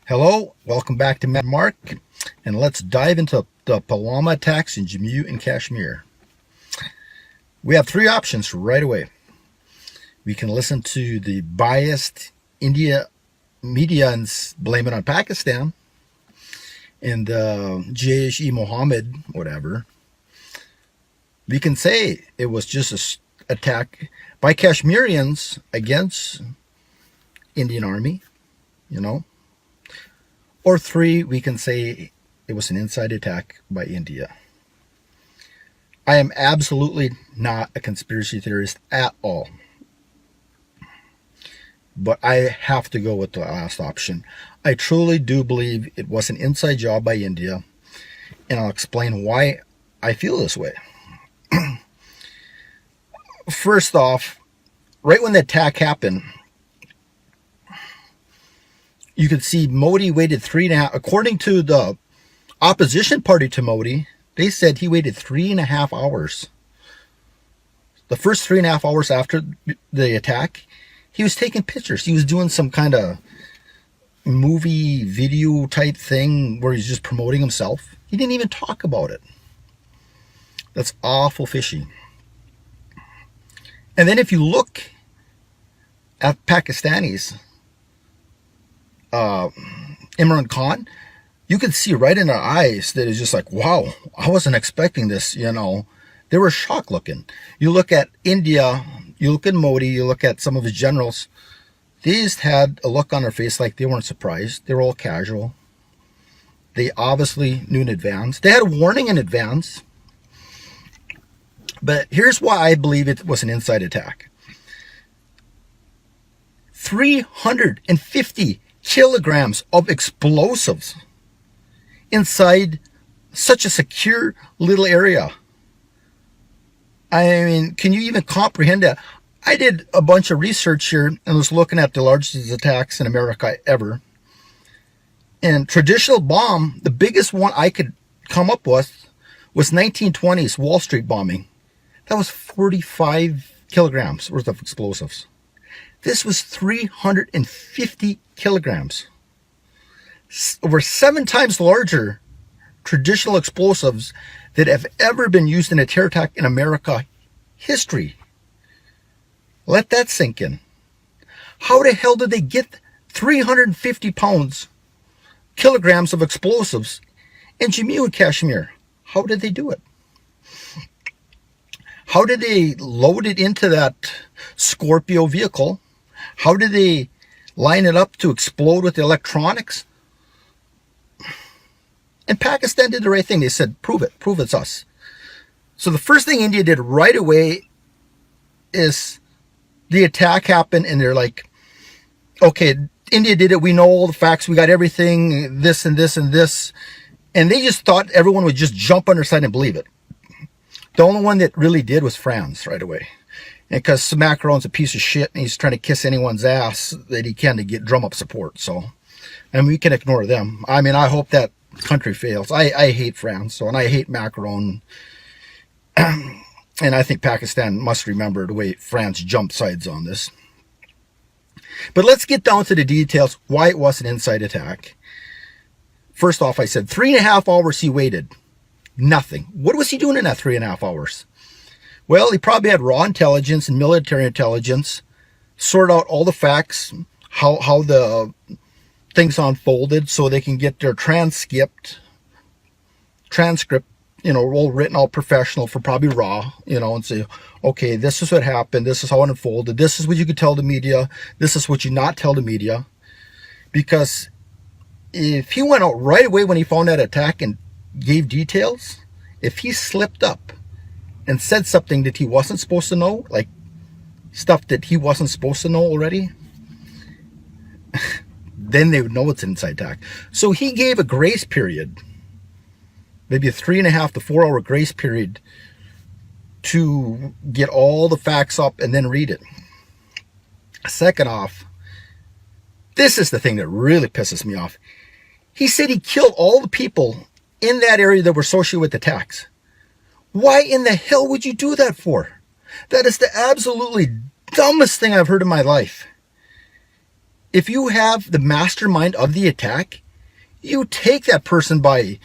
Hello, welcome back to Mark, and let's dive into the Pulwama attacks in Jammu and Kashmir. We have three options right away. We can listen to the biased India media and blame it on Pakistan, and Jaish-e Mohammed, whatever. We can say it was just an attack by Kashmirians against Indian army, Or three, we can say it was an inside attack by India. I am absolutely not a conspiracy theorist at all. But I have to go with the last option. I truly do believe it was an inside job by India, and I'll explain why I feel this way. First off, right when the attack happened, you could see Modi waited 3.5, according to the opposition party to Modi, they said he waited 3.5 hours. The first 3.5 hours after the attack, he was taking pictures. He was doing some kind of movie video type thing where he's just promoting himself. He didn't even talk about it. That's awful fishy. And then if you look at Pakistanis, Imran Khan, you could see right in their eyes that it's just like, wow, I wasn't expecting this, They were shocked looking. You look at India, you look at Modi, you look at some of his generals, they just had a look on their face like they weren't surprised. They were all casual. They obviously knew in advance. They had a warning in advance. But here's why I believe it was an inside attack. 350 kilograms of explosives inside such a secure little area. I mean, can you even comprehend that? I did a bunch of research here and was looking at the largest attacks in America ever. And traditional bomb, the biggest one I could come up with was 1920s Wall Street bombing. That was 45 kilograms worth of explosives. This was 350 kilograms. Over 7 times larger traditional explosives that have ever been used in a terror attack in America history. Let that sink in. How the hell did they get 350 kilograms of explosives in Jammu and Kashmir? How did they do it? How did they load it into that Scorpio vehicle? How did they line it up to explode with the electronics? And Pakistan did the right thing. They said, prove it's us. So the first thing India did right away is the attack happened and they're like, okay, India did it. We know all the facts. We got everything, this and this and this. And they just thought everyone would just jump on their side and believe it. The only one that really did was France right away. And because Macron's a piece of shit and he's trying to kiss anyone's ass that he can to get drum up support. So, and we can ignore them. I mean, I hope that country fails. I hate France, and I hate Macron. And I think Pakistan must remember the way France jumped sides on this. But let's get down to the details, why it was an inside attack. First off, I said 3.5 hours he waited. Nothing. What was he doing in that 3.5 hours? Well, he probably had raw intelligence and military intelligence, sort out all the facts, how the things unfolded so they can get their transcript, all written, all professional for probably raw, and say, okay, this is what happened. This is how it unfolded. This is what you could tell the media. This is what you not tell the media. Because if he went out right away when he found that attack and gave details, if he slipped up and said something that he wasn't supposed to know, like stuff that he wasn't supposed to know already, then they would know it's an inside attack. So he gave a grace period, maybe a 3.5 to 4 hour grace period to get all the facts up and then read it. Second off, this is the thing that really pisses me off. He said he killed all the people in that area that were associated with the attacks. Why in the hell would you do that for? That is the absolutely dumbest thing I've heard in my life. if you have the mastermind of the attack, you take that person by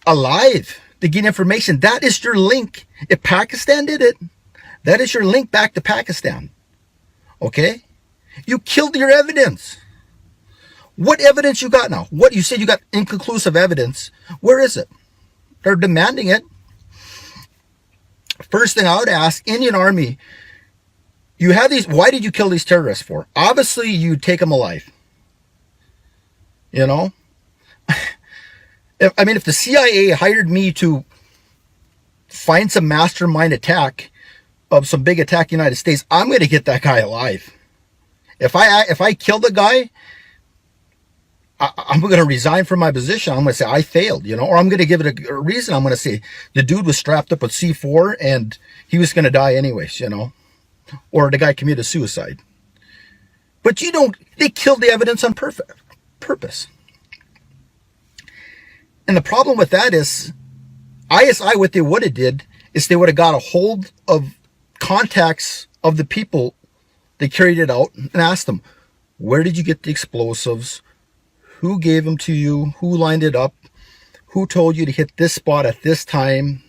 alive to get information. That is your link. If Pakistan did it, that is your link back to Pakistan. Okay? You killed your evidence. What evidence you got now? What you said you got inconclusive evidence. Where is it? They're demanding it. First thing I would ask, Indian Army, you have these, why did you kill these terrorists for? Obviously you take them alive. You know? If the CIA hired me to find some mastermind attack of some big attack in the United States, I'm going to get that guy alive. If I kill the guy, I'm going to resign from my position. I'm going to say I failed, or I'm going to give it a reason. I'm going to say the dude was strapped up with C4 and he was going to die anyways, or the guy committed suicide. But they killed the evidence on purpose. And the problem with that is ISI, what they would have did is they would have got a hold of contacts of the people that carried it out and asked them, where did you get the explosives? Who gave them to you? Who lined it up? Who told you to hit this spot at this time?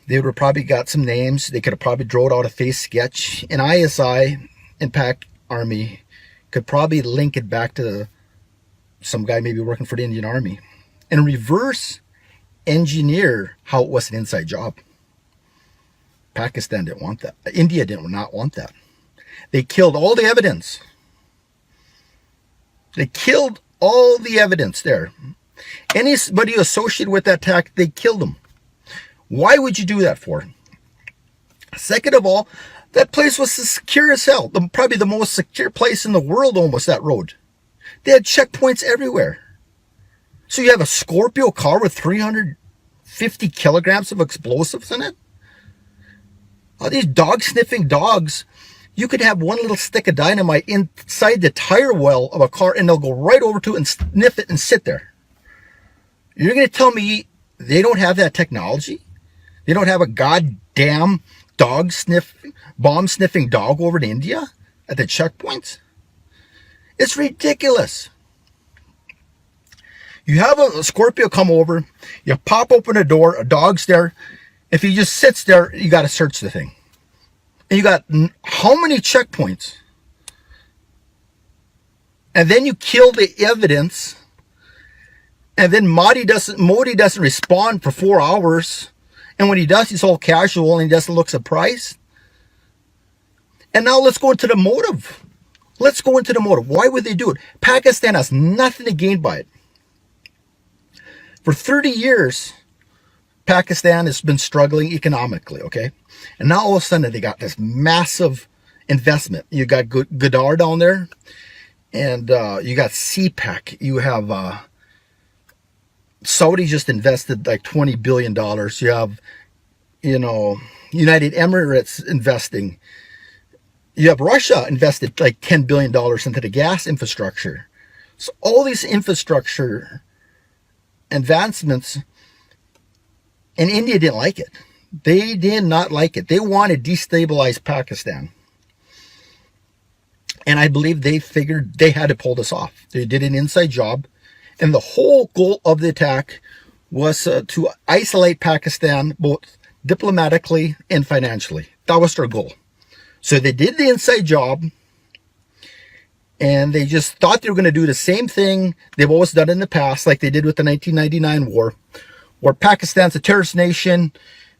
They would have probably got some names. They could have probably drawn out a face sketch. And ISI and Pak Army could probably link it back to some guy maybe working for the Indian Army and reverse engineer how it was an inside job. Pakistan didn't want that. India did not want that. They killed all the evidence. They killed all the evidence there. Anybody associated with that attack, they killed them. Why would you do that for? Second of all, that place was secure as hell. Probably the most secure place in the world, almost, that road. They had checkpoints everywhere. So you have a Scorpio car with 350 kilograms of explosives in it? All these dog-sniffing dogs, you could have one little stick of dynamite inside the tire well of a car and they'll go right over to it and sniff it and sit there. You're going to tell me they don't have that technology? They don't have a goddamn bomb-sniffing dog over in India at the checkpoints? It's ridiculous. You have a Scorpio come over, you pop open a door, a dog's there. If he just sits there, you got to search the thing. And you got how many checkpoints? And then you kill the evidence. And then Modi doesn't respond for 4 hours. And when he does, he's all casual and he doesn't look surprised. And now let's go into the motive. Why would they do it? Pakistan has nothing to gain by it. For 30 years, Pakistan has been struggling economically, okay? And now all of a sudden they got this massive investment. You got Gadar down there, and you got CPEC. You have Saudi just invested like $20 billion. You have, United Emirates investing. You have Russia invested like $10 billion into the gas infrastructure. So all these infrastructure advancements, and India didn't like it. They did not like it. They wanted to destabilize Pakistan. And I believe they figured they had to pull this off. They did an inside job. And the whole goal of the attack was to isolate Pakistan, both diplomatically and financially. That was their goal. So they did the inside job, and they just thought they were going to do the same thing they've always done in the past, like they did with the 1999 war, where Pakistan's a terrorist nation,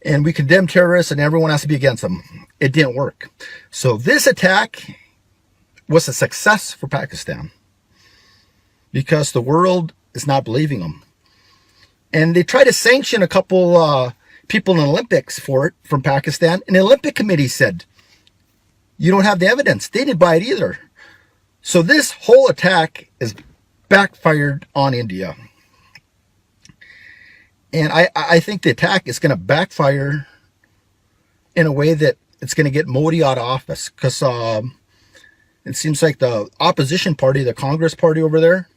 and we condemn terrorists, and everyone has to be against them. It didn't work. So this attack was a success for Pakistan, because the world is not believing them. And they tried to sanction a couple people in the Olympics for it from Pakistan, and the Olympic Committee said, you don't have the evidence. They didn't buy it either. So this whole attack is backfired on India. And I think the attack is going to backfire in a way that it's going to get Modi out of office. Because it seems like the opposition party, the Congress party over there,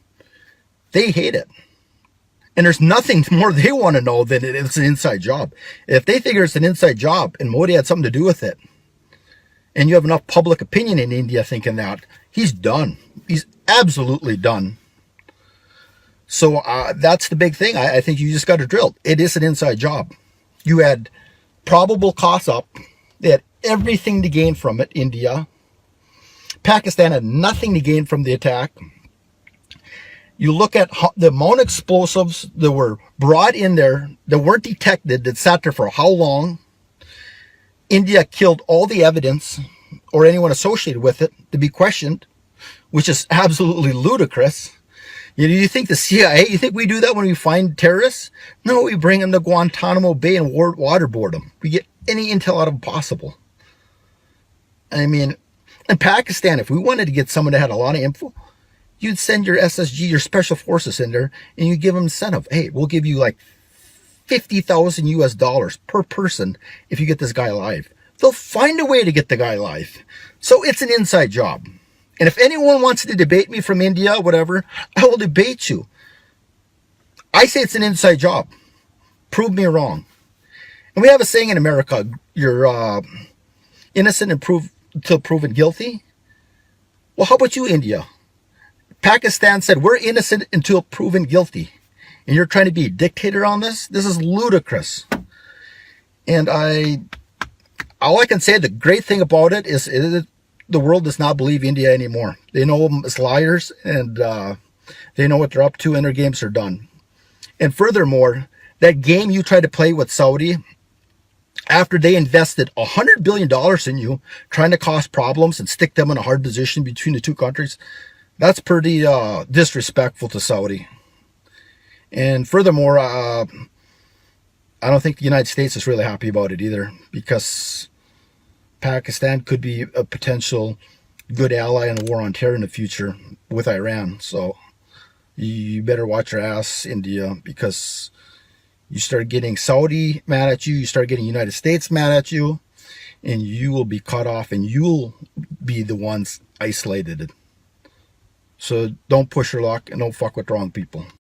they hate it. And there's nothing more they want to know than it's an inside job. If they figure it's an inside job and Modi had something to do with it, and you have enough public opinion in India thinking that, he's done. He's absolutely done. So that's the big thing. I think you just got to drill. It is an inside job. You had probable costs up. They had everything to gain from it, India. Pakistan had nothing to gain from the attack. You look at the amount of explosives that were brought in there that weren't detected, that sat there for how long. India killed all the evidence or anyone associated with it to be questioned, which is absolutely ludicrous. You think the CIA, you think we do that when we find terrorists? No, we bring them to Guantanamo Bay and waterboard them. We get any intel out of them possible. I mean, in Pakistan, if we wanted to get someone that had a lot of info, you'd send your SSG, your special forces in there, and you give them incentive. Hey, we'll give you like 50,000 US dollars per person if you get this guy alive. They'll find a way to get the guy alive. So it's an inside job. And if anyone wants to debate me from India, whatever, I will debate you. I say it's an inside job. Prove me wrong. And we have a saying in America, you're innocent until proven guilty. Well, how about you, India? Pakistan said, we're innocent until proven guilty. And you're trying to be a dictator on this? This is ludicrous. And all I can say, the great thing about it is the world does not believe India anymore. They know them as liars, and they know what they're up to, and their games are done. And furthermore, that game you tried to play with Saudi, after they invested $100 billion in you, trying to cause problems and stick them in a hard position between the two countries, that's pretty disrespectful to Saudi. And furthermore, I don't think the United States is really happy about it either, because Pakistan could be a potential good ally in a war on terror in the future with Iran. So you better watch your ass, India, because you start getting Saudi mad at you, you start getting United States mad at you, and you will be cut off, and you'll be the ones isolated. So don't push your luck and don't fuck with the wrong people.